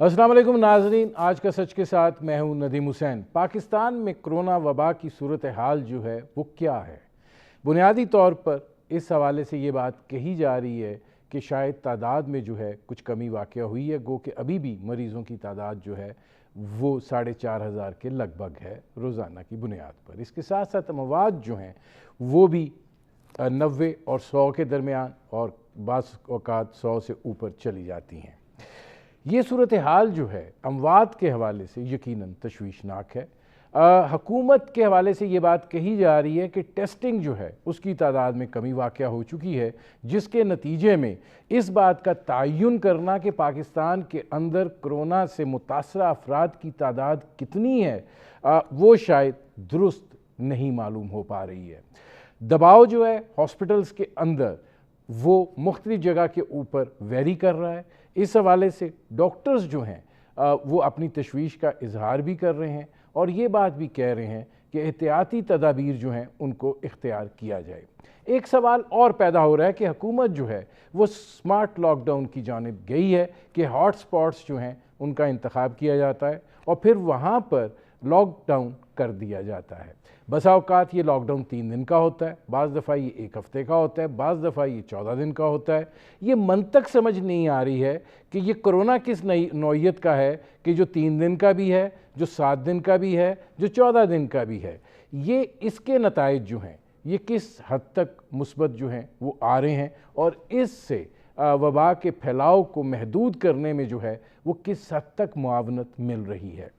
अस्सलाम वालेकुम नाजरीन, आज का सच के साथ मैं हूं नदीम हुसैन। पाकिस्तान में कोरोना वबा की सूरत हाल जो है वो क्या है? बुनियादी तौर पर इस हवाले से ये बात कही जा रही है कि शायद तादाद में जो है कुछ कमी वाक़या हुई है, गो कि अभी भी मरीज़ों की तादाद जो है वो 4,500 के लगभग है रोज़ाना की बुनियाद पर। इसके साथ साथ अमवात जो हैं वो भी 90 और 100 के दरमियान और बाज़ औक़ात 100 से ऊपर चली जाती हैं। ये सूरत हाल जो है अमवात के हवाले से यकीनन तशवीशनाक है। हुकूमत के हवाले से ये बात कही जा रही है कि टेस्टिंग जो है उसकी तादाद में कमी वाक़या हो चुकी है, जिसके नतीजे में इस बात का तयन करना कि पाकिस्तान के अंदर कोरोना से मुतासरा अफराद की तादाद कितनी है वो शायद दुरुस्त नहीं मालूम हो पा रही है। दबाव जो है हॉस्पिटल्स के अंदर वो मुख्तलिफ जगह के ऊपर वेरी कर रहा है। इस हवाले से डॉक्टर्स जो हैं वो अपनी तशवीश का इजहार भी कर रहे हैं और ये बात भी कह रहे हैं कि एहतियाती तदाबीर जो हैं उनको इख्तियार किया जाए। एक सवाल और पैदा हो रहा है कि हुकूमत जो है वो स्मार्ट लॉकडाउन की जानिब गई है कि हॉट स्पॉट्स जो हैं उनका इंतखाब किया जाता है और फिर वहाँ पर लॉकडाउन कर दिया जाता है। बसा औकात ये लॉकडाउन 3 दिन का होता है, बाज़ दफ़ा ये 1 हफ़्ते का होता है, बाज़ दफ़ा ये 14 दिन का होता है। ये मंतक समझ नहीं आ रही है कि ये कोरोना किस नौइयत का है कि जो 3 दिन का भी है, जो 7 दिन का भी है, जो 14 दिन का भी है। ये इसके नताइज जो हैं ये किस हद तक मुस्बत जो हैं वो आ रहे हैं और इससे वबा के फैलाव को महदूद करने में जो है वो किस हद तक मुआवनत मिल रही है।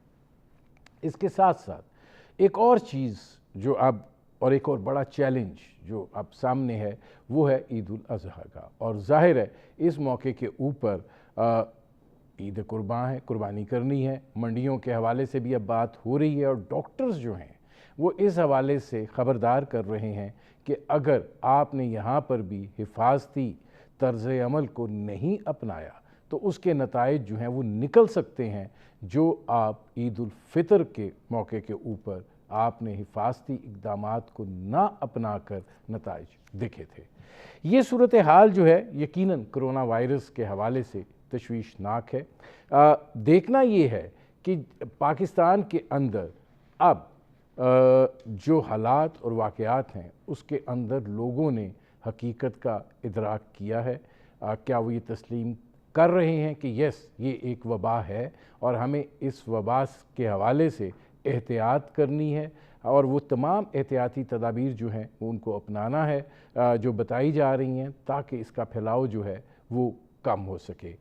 इसके साथ साथ एक और चीज़ जो अब और एक और बड़ा चैलेंज जो अब सामने है वो है ईद उल अज़हा का, और ज़ाहिर है इस मौके के ऊपर ईद कुर्बान है, कुर्बानी करनी है। मंडियों के हवाले से भी अब बात हो रही है और डॉक्टर्स जो हैं वो इस हवाले से ख़बरदार कर रहे हैं कि अगर आपने यहाँ पर भी हिफाजती तर्ज़ अमल को नहीं अपनाया तो उसके नताइज जो हैं वो निकल सकते हैं जो आप ईद उल फ़ितर के मौके के ऊपर आपने हिफाजती इक़दामात को ना अपना कर नताइज देखे थे। ये सूरत हाल जो है यकीनन कोरोना वायरस के हवाले से तशवीशनाक है। देखना ये है कि पाकिस्तान के अंदर अब जो हालात और वाक़यात हैं उसके अंदर लोगों ने हकीकत का इदराक किया है। क्या वो ये तस्लीम कर रहे हैं कि यस ये एक वबा है और हमें इस वबा के हवाले से एहतियात करनी है और वो तमाम एहतियाती तदाबीर जो हैं वो उनको अपनाना है जो बताई जा रही हैं ताकि इसका फैलाव जो है वो कम हो सके।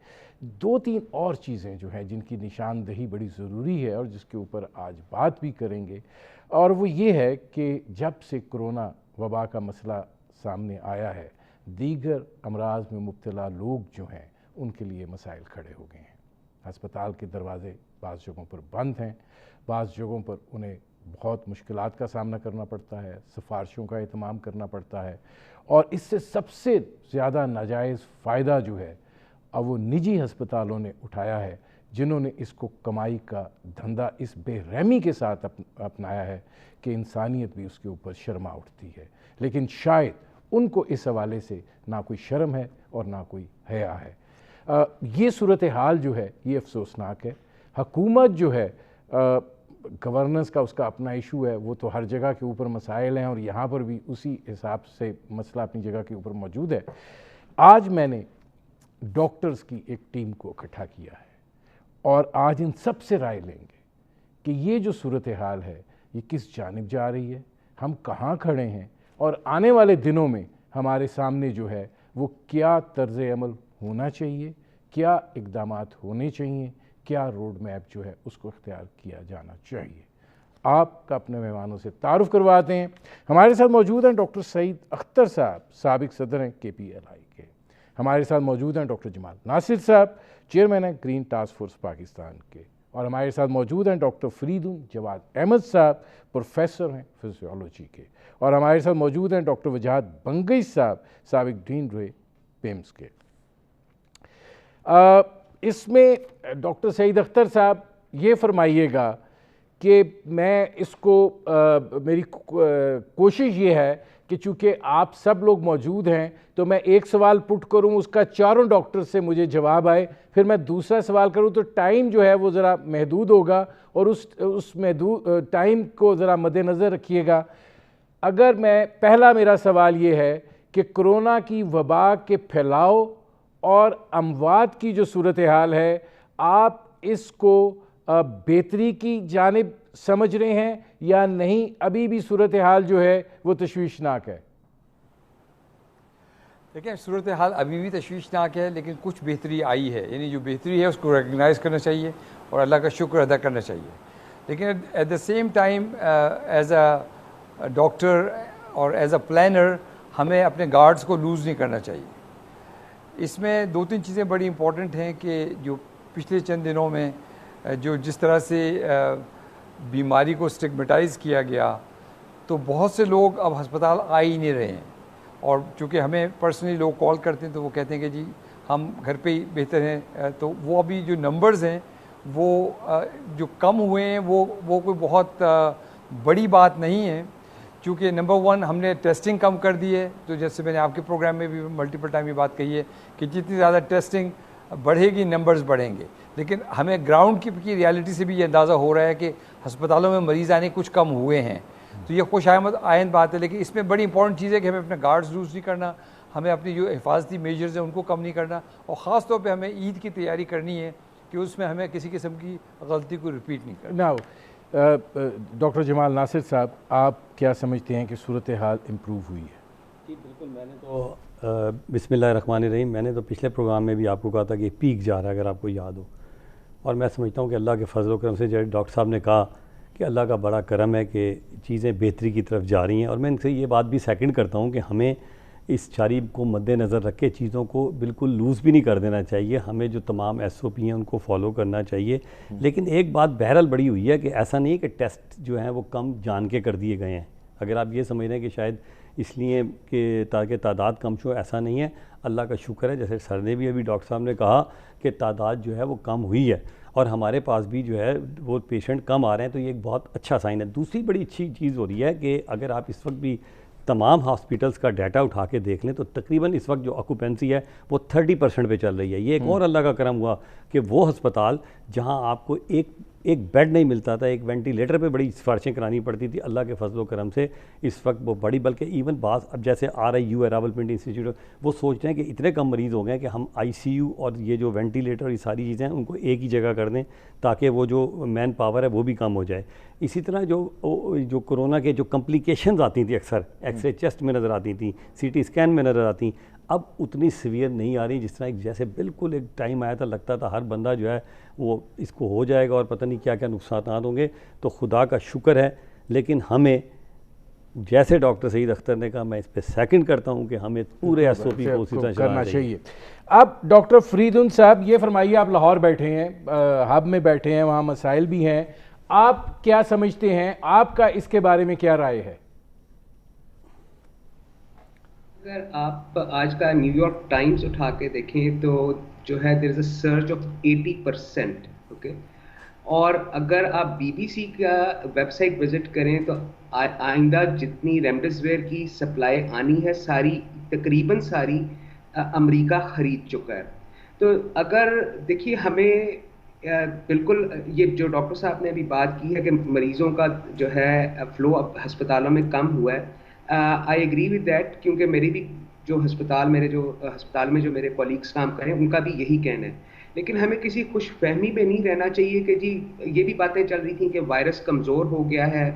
2-3 और चीज़ें जो हैं जिनकी निशानदही बड़ी ज़रूरी है और जिसके ऊपर आज बात भी करेंगे, और वो ये है कि जब से कोरोना वबा का मसला सामने आया है दीगर अमराज में मुब्तला लोग जो हैं उनके लिए मसाइल खड़े हो गए हैं। अस्पताल के दरवाज़े बाज़ जगहों पर बंद हैं, बाज़ जगहों पर उन्हें बहुत मुश्किलात का सामना करना पड़ता है, सिफारिशों का एहतमाम करना पड़ता है और इससे सबसे ज़्यादा नाजायज़ फ़ायदा जो है अब वो निजी हस्पतालों ने उठाया है, जिन्होंने इसको कमाई का धंधा इस बेरहमी के साथ अपनाया है कि इंसानियत भी उसके ऊपर शर्मा उठती है। लेकिन शायद उनको इस हवाले से ना कोई शर्म है और ना कोई हया है। ये सूरत हाल जो है ये अफसोसनाक है। हुकूमत जो है गवर्नेंस का उसका अपना इशू है, वो तो हर जगह के ऊपर मसाइल हैं और यहाँ पर भी उसी हिसाब से मसला अपनी जगह के ऊपर मौजूद है। आज मैंने डॉक्टर्स की एक टीम को इकट्ठा किया है और आज इन सब से राय लेंगे कि ये जो सूरत हाल है ये किस जानिब जा रही है, हम कहाँ खड़े हैं और आने वाले दिनों में हमारे सामने जो है वो क्या तर्ज़ अमल होना चाहिए, क्या इक़दामात होने चाहिए, क्या रोड मैप जो है उसको इख्तियार किया जाना चाहिए। आपका अपने मेहमानों से तारुफ़ करवाते हैं। हमारे साथ मौजूद हैं डॉक्टर सईद अख्तर साहब, साबिक़ सदर हैं KPLI के। हमारे साथ मौजूद हैं डॉक्टर जमाल नासिर साहब, चेयरमैन हैं ग्रीन टास्क फोर्स पाकिस्तान के। और हमारे साथ मौजूद हैं डॉक्टर फरीदुन जवाद अहमद साहब, प्रोफेसर हैं फिजियोलॉजी के। और हमारे साथ मौजूद हैं डॉक्टर वजाहत बंगई साहब, साबिक़ डीन रहे पेम्स के। इसमें डॉक्टर सईद अख्तर साहब ये फरमाइएगा کہ میں اس کو میری کوشش یہ ہے کہ چونکہ آپ سب لوگ موجود ہیں تو میں ایک سوال پٹ کروں، اس کا چاروں ڈاکٹر سے مجھے جواب آئے، پھر میں دوسرا سوال کروں تو ٹائم جو ہے وہ ذرا محدود ہوگا، اور اس محدود ٹائم کو ذرا مد نظر رکھیے گا۔ اگر پہلا میرا سوال یہ ہے کہ کرونا کی وبا کے پھیلاؤ اور اموات کی جو صورتحال ہے، آپ اس کو بہتری کی جانب سمجھ رہے ہیں یا نہیں؟ ابھی بھی صورتحال جو ہے وہ تشویشناک ہے؟ دیکھیں، صورتحال ابھی بھی تشویشناک ہے، لیکن کچھ بہتری آئی ہے، یعنی جو بہتری ہے اس کو ریکگنائز کرنا چاہیے اور اللہ کا شکر ادا کرنا چاہیے۔ لیکن at the same time as a doctor اور ایز اے پلانر ہمیں اپنے گارڈز کو لوز نہیں کرنا چاہیے۔ اس میں دو تین چیزیں بڑی امپورٹنٹ ہیں کہ جو پچھلے چند دنوں میں جس طرح سے بیماری کو اسٹگمیٹائز کیا گیا، تو بہت سے لوگ اب ہسپتال آ ہی نہیں رہے ہیں، اور چونکہ ہمیں پرسنلی لوگ کال کرتے ہیں تو وہ کہتے ہیں کہ جی ہم گھر پہ ہی بہتر ہیں، تو وہ ابھی جو نمبرز ہیں وہ جو کم ہوئے ہیں وہ کوئی بہت بڑی بات نہیں ہے، چونکہ نمبر ون ہم نے ٹیسٹنگ کم کر دی ہے، تو جیسے میں نے آپ کے پروگرام میں بھی ملٹیپل ٹائم یہ بات کہی ہے کہ جتنی زیادہ ٹیسٹنگ بڑھے گی نمبرز بڑھیں گے، لیکن ہمیں گراؤنڈ کی ریالٹی سے بھی یہ اندازہ ہو رہا ہے کہ ہسپتالوں میں مریض آنے کچھ کم ہوئے ہیں، تو یہ خوش آئند بات ہے۔ لیکن اس میں بڑی امپورٹنٹ چیز ہے کہ ہمیں اپنے گارڈز لوز نہیں کرنا، ہمیں اپنی جو حفاظتی میجرز ہیں ان کو کم نہیں کرنا، اور خاص طور پہ ہمیں عید کی تیاری کرنی ہے کہ اس میں ہمیں کسی قسم کی غلطی کو ریپیٹ نہیں کرنا۔ ڈاکٹر جمال ناصر صاحب، آپ کیا سمجھتے ہیں کہ صورتحال امپروو ہوئی ہے؟ جی بالکل، میں نے تو بسم اللہ الرحمن الرحیم، میں نے تو پچھلے پروگرام میں بھی آپ کو کہا تھا کہ پیک جا رہا ہے، اگر آپ کو یاد ہو، اور میں سمجھتا ہوں کہ اللہ کے فضل و کرم سے، جو ڈاکٹر صاحب نے کہا کہ اللہ کا بڑا کرم ہے کہ چیزیں بہتری کی طرف جا رہی ہیں، اور میں ان سے یہ بات بھی سیکنڈ کرتا ہوں کہ ہمیں اس چاری کو مد نظر رکھ کے چیزوں کو بالکل لوز بھی نہیں کر دینا چاہیے، ہمیں جو تمام ایس او پی ہیں ان کو فالو کرنا چاہیے۔ لیکن ایک بات بہرحال بڑی ہوئی ہے کہ ایسا نہیں ہے کہ ٹیسٹ جو ہیں وہ کم جان کے کر دیے گئے ہیں۔ اگر آپ یہ سمجھ رہے ہیں کہ شاید اس لیے کہ تاکہ تعداد کم ہو، ایسا نہیں ہے، اللہ کا شکر ہے، جیسے سر نے بھی ابھی ڈاکٹر صاحب نے کہا کہ تعداد جو ہے وہ کم ہوئی ہے، اور ہمارے پاس بھی جو ہے وہ پیشنٹ کم آ رہے ہیں، تو یہ ایک بہت اچھا سائن ہے۔ دوسری بڑی اچھی چیز ہو رہی ہے کہ اگر آپ اس وقت بھی تمام ہاسپٹلس کا ڈیٹا اٹھا کے دیکھ لیں تو تقریباً اس وقت جو آکوپینسی ہے وہ 30% پہ چل رہی ہے۔ یہ ایک اور اللہ کا کرم ہوا کہ وہ ہسپتال جہاں آپ کو ایک بیڈ نہیں ملتا تھا، ایک وینٹیلیٹر پہ بڑی سفارشیں کرانی پڑتی تھی، اللہ کے فضل و کرم سے اس وقت وہ بڑی، بلکہ ایون بعض اب جیسے RIU ہے، راولپنڈی انسٹیٹیوٹ، وہ سوچتے ہیں کہ اتنے کم مریض ہو گئے ہیں کہ ہم ICU اور یہ جو وینٹیلیٹر اور یہ ساری چیزیں ہیں ان کو ایک ہی جگہ کر دیں تاکہ وہ جو مین پاور ہے وہ بھی کم ہو جائے۔ اسی طرح جو کرونا کے جو کمپلیکیشنز آتی تھیں، اکثر ایکس رے چیسٹ میں نظر آتی تھیں، CT اسکین میں نظر آتی، اب اتنی سیویئر نہیں آ رہی، جس طرح جیسے بالکل ایک ٹائم آیا تھا لگتا تھا ہر بندہ جو ہے وہ اس کو ہو جائے گا اور پتہ نہیں کیا کیا نقصانات ہوں گے۔ تو خدا کا شکر ہے، لیکن ہمیں جیسے ڈاکٹر سعید اختر نے کہا، میں اس پہ سیکنڈ کرتا ہوں کہ ہمیں پورے SOP کو اسی طرح کرنا چاہیے۔ اب ڈاکٹر فریدون صاحب یہ فرمائیے، آپ لاہور بیٹھے ہیں، ہب میں بیٹھے ہیں، وہاں مسائل بھی ہیں، آپ کیا سمجھتے ہیں، آپ کا اس کے بارے میں کیا رائے ہے؟ اگر آپ آج کا نیو یارک ٹائمز اٹھا کے دیکھیں تو جو ہے دیر از اے سرج آف 80%، اوکے، اور اگر آپ BBC کا ویب سائٹ وزٹ کریں تو آئندہ جتنی ریمڈیسویر کی سپلائی آنی ہے ساری تقریباً ساری امریکہ خرید چکا ہے۔ تو اگر دیکھیے ہمیں بالکل یہ جو ڈاکٹر صاحب نے ابھی بات کی ہے کہ مریضوں کا جو ہے فلو اب ہسپتالوں میں کم ہوا ہے، آئی ایگری ود دیٹ، کیونکہ میرے جو ہسپتال میں جو میرے کولیگس کام کریں ان کا بھی یہی کہنا ہے۔ لیکن ہمیں کسی خوش فہمی پہ نہیں رہنا چاہیے کہ جی یہ بھی باتیں چل رہی تھیں کہ وائرس کمزور ہو گیا ہے،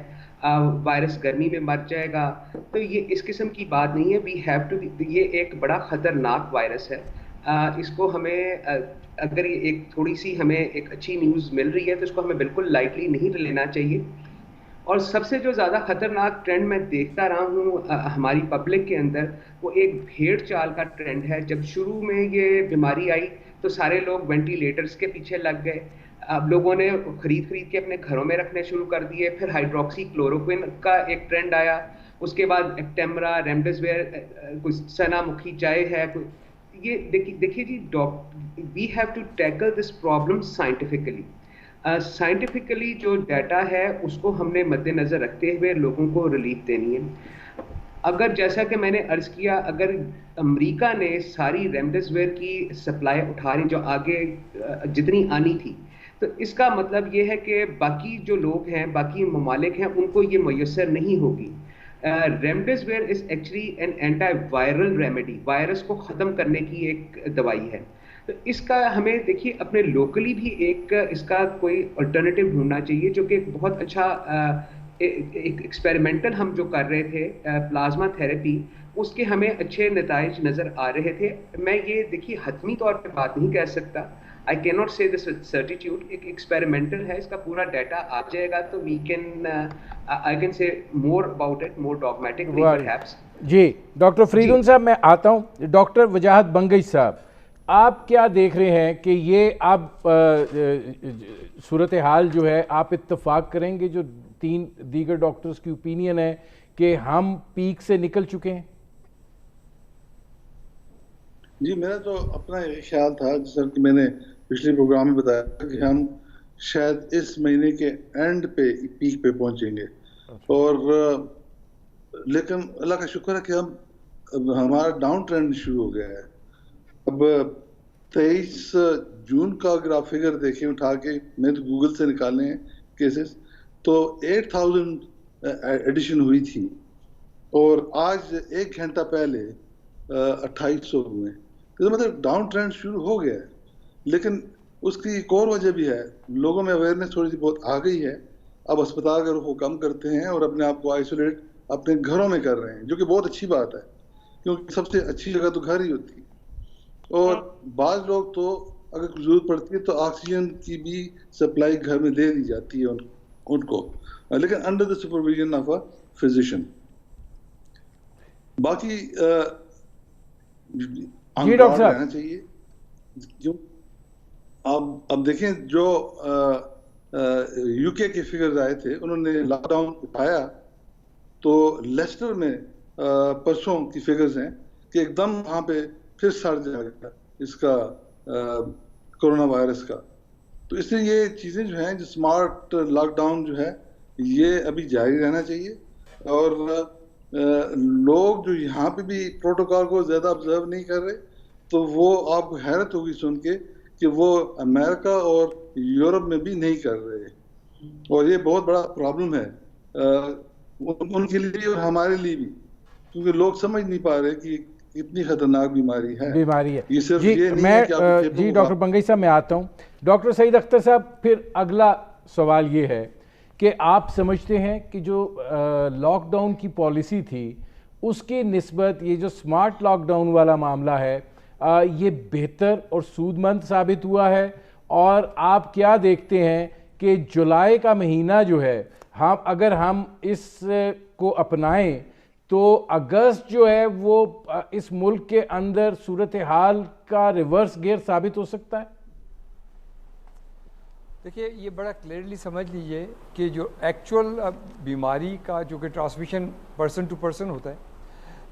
وائرس گرمی میں مر جائے گا، تو یہ اس قسم کی بات نہیں ہے۔ وی ہیو ٹو، یہ ایک بڑا خطرناک وائرس ہے، اس کو ہمیں اگر ایک تھوڑی سی ہمیں ایک اچھی نیوز مل رہی ہے تو اس کو ہمیں بالکل لائٹلی نہیں لینا چاہیے۔ اور سب سے جو زیادہ خطرناک ٹرینڈ میں دیکھتا رہا ہوں ہماری پبلک کے اندر، وہ ایک بھیڑ چال کا ٹرینڈ ہے۔ جب شروع میں یہ بیماری آئی تو سارے لوگ وینٹیلیٹرز کے پیچھے لگ گئے، اب لوگوں نے خرید کے اپنے گھروں میں رکھنے شروع کر دیے، پھر ہائیڈروکسی کلوروکوئن کا ایک ٹرینڈ آیا، اس کے بعد ایکٹیمرا، ریمڈیسویر، کوئی سنا مکھی چائے ہے، یہ دیکھیے جی، we have to tackle this problem scientifically. Scientifically जो डाटा है उसको हमने मद्देनज़र रखते हुए लोगों को रिलीफ देनी है. अगर जैसा कि मैंने अर्ज़ किया, अगर अमेरिका ने सारी रेमडेसिविर की सप्लाई उठा रही जो आगे जितनी आनी थी, तो इसका मतलब ये है कि बाकी जो लोग हैं, बाकी ममालिक हैं, उनको ये मैसर नहीं होगी. Remdesivir is actually an anti viral remedy, virus को ख़त्म करने की एक दवाई है. तो इसका हमें देखिए अपने लोकली भी एक इसका कोई अल्टरनेटिव ढूंढना चाहिए, जो कि एक बहुत अच्छा एक एक्सपेरिमेंटल हम जो कर रहे थे प्लाज्मा थेरेपी, उसके हमें अच्छे नताइज नज़र आ रहे थे. मैं ये देखिए हतमी तौर पे बात नहीं कह सकता, आई कैन नॉट से दिस विद सर्टिट्यूड, एक एक्सपेरिमेंटल है, इसका पूरा डाटा आ जाएगा तो we can I can say more about it, more dogmatically perhaps. जी डॉक्टर फरीदुन साहब, मैं आता हूँ. डॉक्टर वजाहत बंगई साहब, आप क्या देख रहे हैं कि ये अब सूरत हाल जो है, आप इत्तेफाक करेंगे जो 3 दीगर डॉक्टर्स की ओपिनियन है कि हम पीक से निकल चुके हैं? जी, मेरा तो अपना ये ख्याल था, जैसा कि मैंने पिछले प्रोग्राम में बताया कि हम शायद इस महीने के एंड पे पीक पे पहुंचेंगे. और लेकिन अल्लाह का शुक्र है कि हमारा डाउन ट्रेंड शुरू हो गया है. अब 23 जून का अगर आप फिगर देखें उठा के, मैं तो गूगल से निकाले हैं केसेस, तो 8000 एडिशन हुई थी और आज 1 घंटा पहले 2800 हुए. तो मतलब डाउन ट्रेंड शुरू हो गया है. लेकिन उसकी एक और वजह भी है, लोगों में अवेयरनेस थोड़ी सी बहुत आ गई है. अब अस्पताल का रुख कम करते हैं और अपने आप को आइसोलेट अपने घरों में कर रहे हैं, जो कि बहुत अच्छी बात है, क्योंकि सबसे अच्छी जगह तो घर ही होती है. और बाद लोग तो अगर जरूरत पड़ती है तो ऑक्सीजन की भी सप्लाई घर में दे दी जाती है उनको, लेकिन under the supervision of a physician. बाकी डॉक्टर साहब रहना चाहिए. क्यों अब देखें जो यूके के फिगर्स आए थे, उन्होंने लॉकडाउन उठाया तो लेस्टर में परसों की फिगर्स हैं कि एकदम वहाँ पे फिर सर्ज आ गया इसका कोरोना वायरस का. तो इसलिए ये चीज़ें जो हैं, जो स्मार्ट लॉकडाउन जो है, ये अभी जारी रहना चाहिए. और लोग जो यहाँ पे भी प्रोटोकॉल को ज़्यादा ऑब्जर्व नहीं कर रहे, तो वो आपको हैरत होगी सुन के कि वो अमेरिका और यूरोप में भी नहीं कर रहे. और ये बहुत बड़ा प्रॉब्लम है उनके लिए और हमारे लिए भी, क्योंकि लोग समझ नहीं पा रहे कि इतनी खतरनाक बीमारी है. ये सिर्फ जी, ये नहीं है कि जी डॉक्टर बंगई साहब मैं आता हूँ. डॉक्टर सईद अख्तर साहब, फिर अगला सवाल ये है कि आप समझते हैं कि जो लॉकडाउन की पॉलिसी थी उसकी निस्बत ये जो स्मार्ट लॉकडाउन वाला मामला है, ये बेहतर और सूदमंद साबित हुआ है? और आप क्या देखते हैं कि जुलाई का महीना जो है, अगर हम इस को अपनाएं तो अगस्त जो है वो इस मुल्क के अंदर सूरत हाल का रिवर्स गियर साबित हो सकता है? देखिए, ये बड़ा क्लियरली समझ लीजिए कि जो एक्चुअल बीमारी का जो कि ट्रांसमिशन पर्सन टू पर्सन होता है,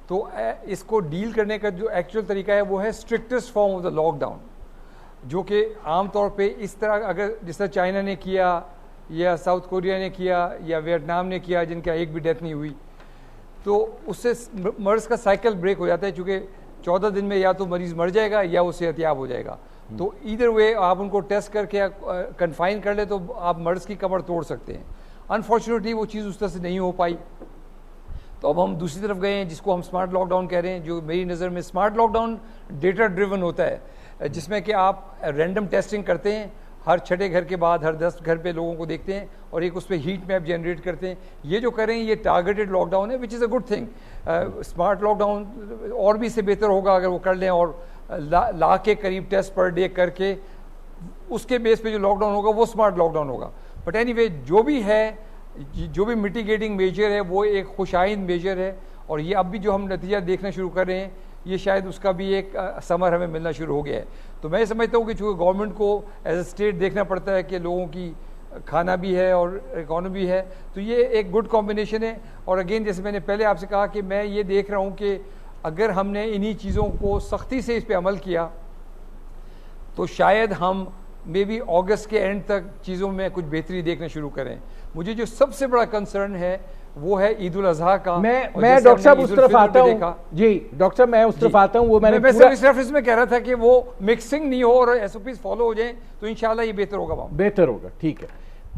तो इसको डील करने का जो एक्चुअल तरीका है वो है strictest form of the lockdown, जो कि आम तौर पे इस तरह, अगर जिस तरह चाइना ने किया या साउथ कोरिया ने किया या वियतनाम ने किया, जिनका एक भी डेथ नहीं हुई, तो उससे मर्ज का साइकिल ब्रेक हो जाता है. चूँकि 14 दिन में या तो मरीज़ मर जाएगा या वो सेहतयाब हो जाएगा. तो इधर वे आप उनको टेस्ट करके कन्फाइन कर ले तो आप मर्ज की कमर तोड़ सकते हैं. अनफॉर्चुनेटली वो चीज़ उस तरह से नहीं हो पाई. तो अब हम दूसरी तरफ गए हैं, जिसको हम स्मार्ट लॉकडाउन कह रहे हैं. जो मेरी नज़र में स्मार्ट लॉकडाउन डेटा ड्रिवन होता है, जिसमें कि आप रैंडम टेस्टिंग करते हैं हर 6ठे घर के बाद, हर 10 घर पे लोगों को देखते हैं और एक उस पर हीट मैप जनरेट करते हैं. ये जो करें ये टारगेटेड लॉकडाउन है, which is a good thing. Smart lockdown और भी इससे बेहतर होगा अगर वो कर लें और लाख के करीब टेस्ट पर डे करके उसके बेस पे जो लॉकडाउन होगा वो स्मार्ट लॉकडाउन होगा. बट एनीवे, जो भी है, जो भी मिटिगेटिंग मेजर है वो एक खुशाइंद मेजर है. और ये अब भी जो हम नतीजा देखना शुरू कर रहे हैं, ये शायद उसका भी एक समर हमें मिलना शुरू हो गया है. तो मैं समझता हूँ कि चूँकि गवर्नमेंट को एज ए स्टेट देखना पड़ता है कि लोगों की खाना भी है और इकॉनमी है, तो ये एक गुड कॉम्बिनेशन है. और अगेन, जैसे मैंने पहले आपसे कहा कि मैं ये देख रहा हूँ कि अगर हमने इन्हीं चीज़ों को सख्ती से इस पर अमल किया तो शायद हम मे बी अगस्त के एंड तक चीज़ों में कुछ बेहतरी देखना शुरू करें। मुझे जो सबसे बड़ा कंसर्न है वो है ईद उल अजहा का। मैं डॉक्टर साहब उस तरफ आता हूँ जी, डॉक्टर साहब मैं उस तरफ आता हूँ। वो मैं सिर्फ इस रेफरेंस में कह रहा था कि वो मिक्सिंग नहीं हो और SOPs फॉलो हो जाएं तो इंशाल्लाह ये बेहतर होगा। बेहतर होगा, ठीक है।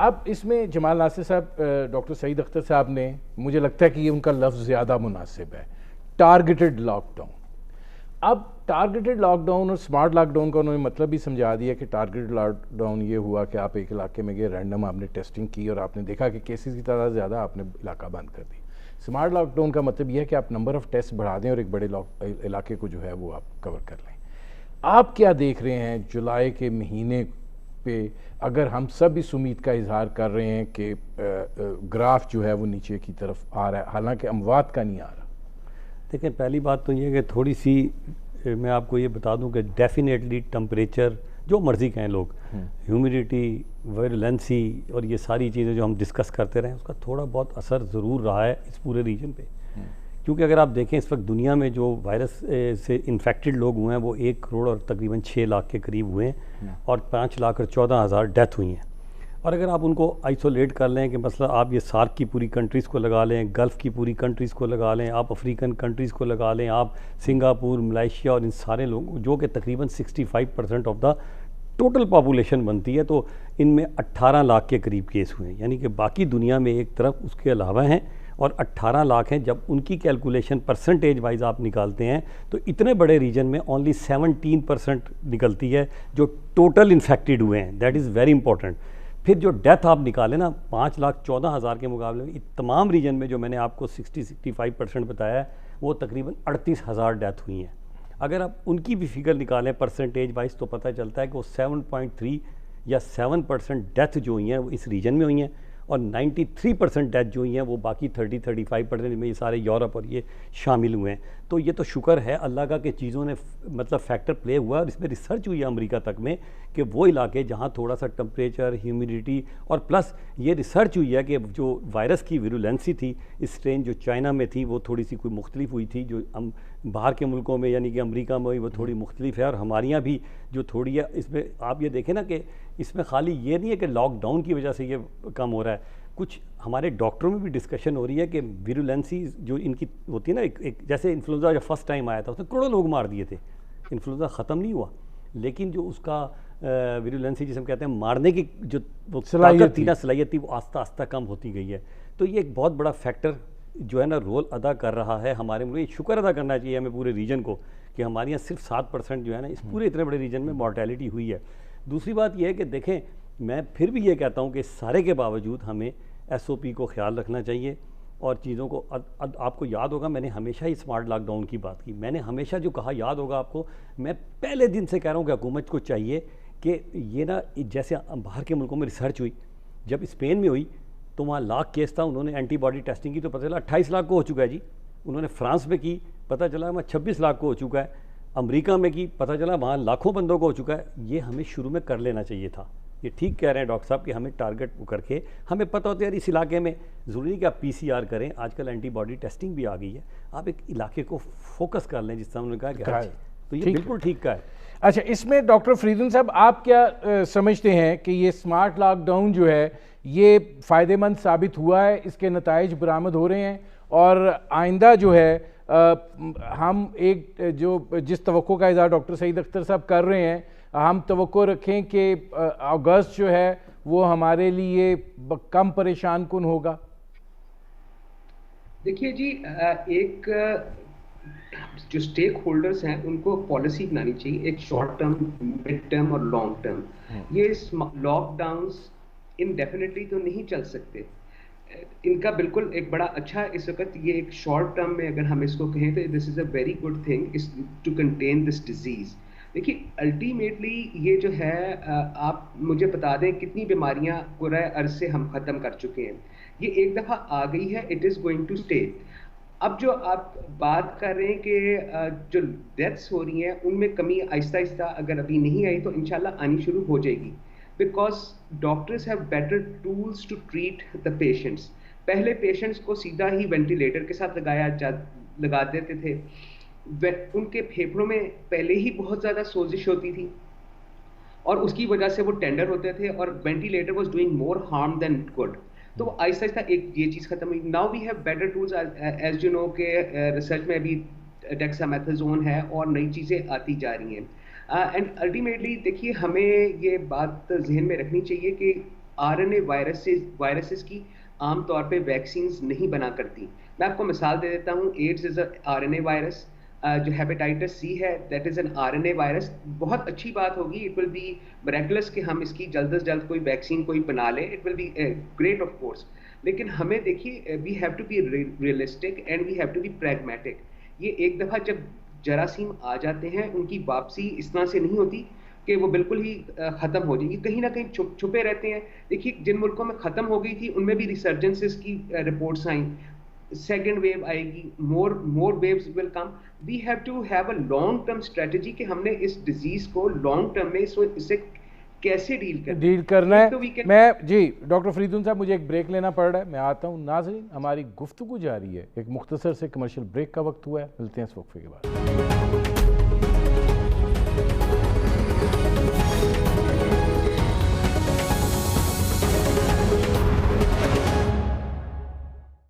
अब इसमें जमाल नासिर साहब, डॉक्टर सईद अख्तर साहब ने, मुझे लगता है कि ये उनका लफ्ज़ ज़्यादा मुनासिब है, टारगेटेड लॉकडाउन। अब टारगेटेड लॉकडाउन और स्मार्ट लॉकडाउन का उन्होंने मतलब भी समझा दिया कि टारगेटेड लॉकडाउन ये हुआ कि आप एक इलाके में गए, रैंडम आपने टेस्टिंग की और आपने देखा कि केसेस की तादाद ज़्यादा, आपने इलाका बंद कर दी। स्मार्ट लॉकडाउन का मतलब ये है कि आप नंबर ऑफ़ टेस्ट बढ़ा दें और एक बड़े इलाके को जो है वो आप कवर कर लें। आप क्या देख रहे हैं जुलाई के महीने पे, अगर हम सब इस उम्मीद का इजहार कर रहे हैं कि ग्राफ जो है वो नीचे की तरफ आ रहा है, हालांकि अमवात का नहीं आ रहा? देखिए, पहली बात तो ये कि थोड़ी सी मैं आपको ये बता दूं कि डेफिनेटली टेम्परेचर जो मर्ज़ी कहें लोग, ह्यूमिडिटी, वायरुलेंसी और ये सारी चीज़ें जो हम डिस्कस करते रहे, उसका थोड़ा बहुत असर ज़रूर रहा है इस पूरे रीजन पे। क्योंकि अगर आप देखें इस वक्त दुनिया में जो वायरस से इन्फेक्टेड लोग हुए हैं वो 1 करोड़ और तकरीबन 6 लाख के करीब हुए हैं और 5 लाख और 14,000 डेथ हुई हैं। और अगर आप उनको आइसोलेट कर लें कि मतलब आप ये सार्क की पूरी कंट्रीज़ को लगा लें, गल्फ़ की पूरी कंट्रीज़ को लगा लें, आप अफ्रीकन कंट्रीज़ को लगा लें, आप सिंगापुर, मलेशिया और इन सारे लोग जो कि तकरीबन 65% ऑफ द टोटल पॉपुलेशन बनती है, तो इनमें 18 लाख के करीब केस हुए हैं। यानी कि बाकी दुनिया में एक तरफ उसके अलावा हैं और 18 लाख हैं। जब उनकी कैलकुलेशन परसेंटेज वाइज आप निकालते हैं तो इतने बड़े रीजन में ओनली 17% निकलती है जो टोटल इन्फेक्टेड हुए हैं। That is very important. फिर जो डेथ आप निकालें ना, 5,14,000 के मुकाबले में तमाम रीजन में जो मैंने आपको 60-65% बताया है, वो तकरीबन 38,000 डेथ हुई हैं। अगर आप उनकी भी फिगर निकालें परसेंटेज वाइज तो पता चलता है कि वो 7.3 या 7% डेथ जो हुई हैं वो इस रीजन में हुई हैं और 93% डेथ जो हुई हैं वो बाकी 30-35% में ये सारे यूरोप और ये शामिल हुए हैं। तो ये तो शुक्र है अल्लाह का कि चीज़ों ने मतलब फैक्टर प्ले हुआ और इसमें रिसर्च हुई है अमेरिका तक में कि वो इलाके जहाँ थोड़ा सा टेम्परेचर, ह्यूमिडिटी और प्लस ये रिसर्च हुई है कि जो वायरस की विरुलेंसी थी, स्ट्रेन जो चाइना में थी वो थोड़ी सी कोई मुख्तलिफ हुई थी, जो बाहर के मुल्कों में यानी कि अमेरिका में वो थोड़ी मुख्तलिफ है और हमारे यहाँ भी जो थोड़ी है। इसमें आप ये देखें ना कि इसमें खाली ये नहीं है कि लॉकडाउन की वजह से ये कम हो रहा है, कुछ हमारे डॉक्टरों में भी डिस्कशन हो रही है कि विरुलेंसी जो इनकी होती है ना, एक जैसे इन्फ्लुएंजा जब फर्स्ट टाइम आया था उसने करोड़ों लोग मार दिए थे, इन्फ्लुएंजा ख़त्म नहीं हुआ, लेकिन जो उसका विरुलेंसी जिसे हम कहते हैं मारने की जो सलाहियत थी वो आस्ता आस्ता कम होती गई है। तो ये एक बहुत बड़ा फैक्टर जो है ना रोल अदा कर रहा है हमारे मुल्क। शुक्र अदा करना चाहिए हमें पूरे रीजन को कि हमारे यहाँ सिर्फ 7% जो है ना इस पूरे इतने बड़े रीजन में मॉर्टेलिटी हुई है। दूसरी बात यह है कि देखें, मैं फिर भी ये कहता हूँ कि सारे के बावजूद हमें SOP को ख्याल रखना चाहिए और चीज़ों को आपको याद होगा मैंने हमेशा ही स्मार्ट लॉकडाउन की बात की, मैंने हमेशा जो कहा याद होगा आपको, मैं पहले दिन से कह रहा हूँ कि हुकूमत को चाहिए कि ये ना जैसे बाहर के मुल्कों में रिसर्च हुई, जब स्पेन में हुई तो वहाँ लाख केस था, उन्होंने एंटीबॉडी टेस्टिंग की तो पता चला 28 लाख को हो चुका है जी। उन्होंने फ्रांस में की, पता चला वहाँ 26 लाख को हो चुका है। अमेरिका में की, पता चला वहाँ लाखों बंदों को हो चुका है। ये हमें शुरू में कर लेना चाहिए था। ये ठीक कह रहे हैं डॉक्टर साहब कि हमें टारगेट करके हमें पता होता है यार इस इलाके में ज़रूरी नहीं कि आप PCR करें, आजकल एंटीबॉडी टेस्टिंग भी आ गई है, आप एक इलाके को फोकस कर लें जिस तरह उन्होंने कहा कि तो ये बिल्कुल ठीक का है। अच्छा, इसमें डॉक्टर फरीदुन साहब आप क्या समझते हैं कि ये स्मार्ट लॉकडाउन जो है ये फ़ायदेमंद साबित हुआ है, इसके नताइज बरामद हो रहे हैं और आइंदा जो है हम एक जो जिस तवक्को का इज़हार डॉक्टर सईद अख्तर साहब कर रहे हैं, हम तवक्को रखें कि अगस्त जो है वो हमारे लिए कम परेशान कुन होगा? देखिए जी, एक जो स्टेक होल्डर्स हैं उनको पॉलिसी बनानी चाहिए, एक शॉर्ट टर्म, मिड टर्म और लॉन्ग टर्म। ये लॉकडाउन्स इनडेफिनेटली तो नहीं चल सकते, इनका बिल्कुल एक बड़ा अच्छा इस वक्त ये एक शॉर्ट टर्म में अगर हम इसको कहें तो this is a very good thing is to contain this disease. देखिए अल्टीमेटली ये जो है आप मुझे बता दें कितनी बीमारियां पूरे अर्ज से हम ख़त्म कर चुके हैं। ये एक दफ़ा आ गई है, it is going to stay. अब जो आप बात कर रहे हैं कि जो डेथ्स हो रही हैं उनमें कमी आहिस्ता आहिस्ता अगर अभी नहीं आई तो इंशाल्लाह आनी शुरू हो जाएगी, because doctors have better tools to treat the patients. पहले पेशेंट्स को सीधा ही वेंटिलेटर के साथ लगा देते थे, उनके फेफड़ों में पहले ही बहुत ज़्यादा सोजिश होती थी, اور اس کی وجہ سے وہ ٹینڈر ہوتے تھے اور ventilator was doing more harm then good. تو آہستہ آہستہ ایک یہ چیز ختم ہوئی. Now we have better tools as you know کہ ریسرچ میں ابھی ڈیکسامیتھازون ہے اور نئی چیزیں آتی جا رہی ہیں. اینڈ الٹیمیٹلی دیکھیے ہمیں یہ بات ذہن میں رکھنی چاہیے کہ RNA وائرسز کی عام طور پہ ویکسینز نہیں بنا کرتی. میں آپ کو مثال دے دیتا ہوں. ایڈز از اے RNA وائرس. جو ہیپیٹائٹس C ہے that is an RNA virus. بہت اچھی بات ہوگی, اٹ ول بی میریکلس کہ ہم اس کی جلد از جلد کوئی ویکسین کوئی بنا لیں, it will be great of course. لیکن ہمیں دیکھیے we have to be realistic and we have to be pragmatic. یہ ایک دفعہ جب جراثیم آ جاتے ہیں ان کی واپسی اس طرح سے نہیں ہوتی کہ وہ بالکل ہی ختم ہو جائیں گی, کہیں نہ کہیں چھپے رہتے ہیں. دیکھیے جن ملکوں میں ختم ہو گئی تھی ان میں بھی ریسرجنسز کی رپورٹس آئیں. سیکنڈ ویو آئے گی, more waves will come. We have to have a long term strategy کہ ہم نے اس ڈیزیز کو لانگ ٹرم میں اس سے کیسے ڈیل کرنا ہے. میں جی ڈاکٹر فریدون صاحب مجھے ایک بریک لینا پڑ رہا ہے, میں آتا ہوں. ناظرین ہماری گفتگو جاری ہے, ایک مختصر سے کمرشل بریک کا وقت ہوا ہے, ملتے ہیں اس وقفے کے بعد.